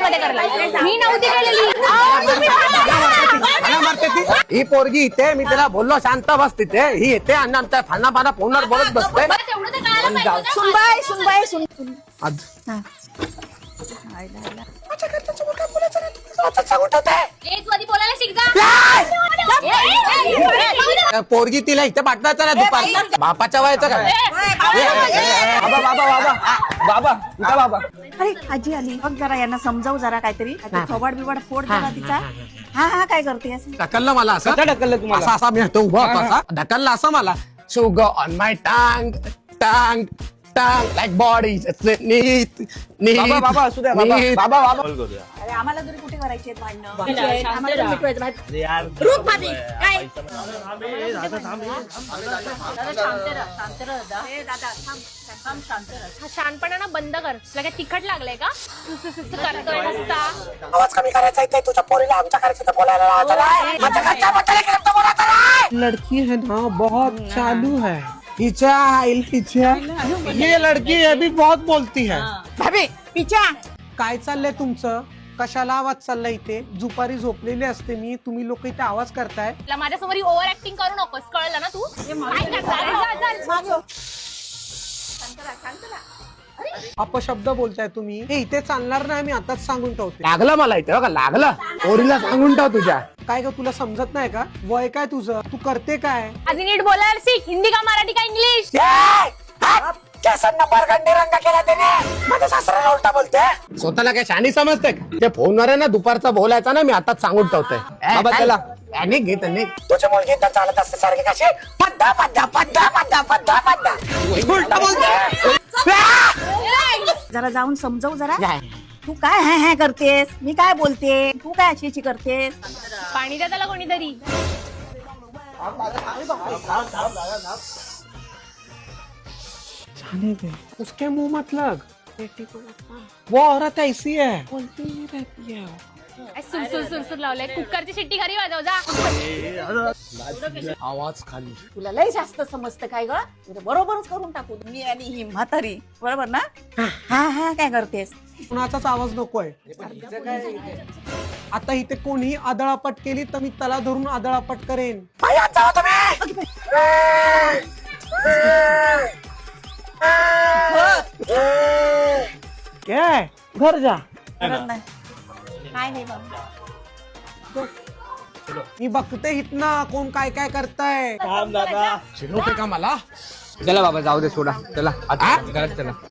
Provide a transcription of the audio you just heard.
मध्ये करायला मी नव्हती केलेली. ही पोरगी इथे मी तिला बोललो शांत बस तिथे ही येते आणि आमच्या फाना फाना फोनवर बोलत बसते. तेवढं तर कळायला पाहिजे ना. सुनबाई सुनबाई सुन आज एक मध्ये बोलायला शिक जा. पोरगी तिला इथे पाठवायचं ना दुपार बापाच्या वयाचं काय बाबा बाबा बाबा बाबा उठा बाबा. अरे आजी आली बघ जरा यांना समजावू जरा काहीतरी थोबाड बिबाड फोड जरा तिचा. हा हा काय करते ढकललं मला असं कसं ढकललं तुम्हाला? असा असा मी तो उभा होता असा ढकललं असं मला शुगर ऑन माय टांग टांग टांग लाईक बॉडी नीट नीट बाबा बाबा असू द्या बाबा नीट. बाबा बाबा. अरे आम्हाला तरी कुठे करायचे भांडणं आम्हाला तर मिटवायचं बाहेर. रूप भाभी काय शांतपणा बंद कर. तुला काय तिखट लागलंय का करतोय नुसता. आवाज कमी करायचा इथे तुझ्या पोरीला आमच्या घरचं बोलायला लावायचं नाही. माझ्या घरच्या बद्दल एक शब्द बोलायचा नाही. लड़की है ना बहुत चालू है ये लड़की अभी बहुत बोलती है. भाभी पिच्या काय चाललंय तुमचं कशाला आवाज चाललाय इथे दुपारी झोपलेले असते मी तुम्ही लोक इथे आवाज करताय. तुला माझ्यासमोर ओव्हर ऍक्टिंग करू नकोस कळलं ना तू. काय करणार? जा, जा. अपशब्द बोलताय तुम्ही हे इथे चालणार नाही मी आताच सांगून ठेवते. लागलं मला इथे बघा लागलं पोरीला सांगून ठेव तुझ्या. काय ग तुला समजत नाही का वय काय तुझं तू करते काय. आधी नीट बोलायला शिक. हिंदी का मराठी का इंग्लिश. स्वतःला काय शानी समजते ते फोनवर आहे ना दुपारचा बोलायचा ना मी आताच सांगून ठेवतोय. बाबा त्याला अनेक घेत अनेक तुझ्या मुलगी तर चालत असते सारखे कसे पद्धा पद्धा पद्धा पद्धा पद्धा पद्धा उलट बोलते. जरा जाऊन समजावू जरा. तू काय हॅ हॅ करतेस मी काय बोलते तू काय अशी करतेस. पाणी द्या त्याला कोणीतरी. उसके मुंह मत लग वो औरत ऐसी है बोलती ही रहती है. सुरसुर लावलंय. कुकरची शिट्टी घरी वाजव जा. आवाज खाली तुला लय जास्त समजतं काय ग म्हणजे बरोबरच करून टाकू मी आणि ही म्हातारी बरोबर ना. हा हा काय करतेस. कुणाचाच आवाज नकोय. आता इथे कोणी आदळापट केली तर मी त्याला धरून आदळापट करेन. काय घर जा करत नाही काय नाही बाबा. मी बघते इथना कोण काय काय करताय. चिडवते का मला. चला बाबा जाऊ दे सोडा चला आता घरात चला.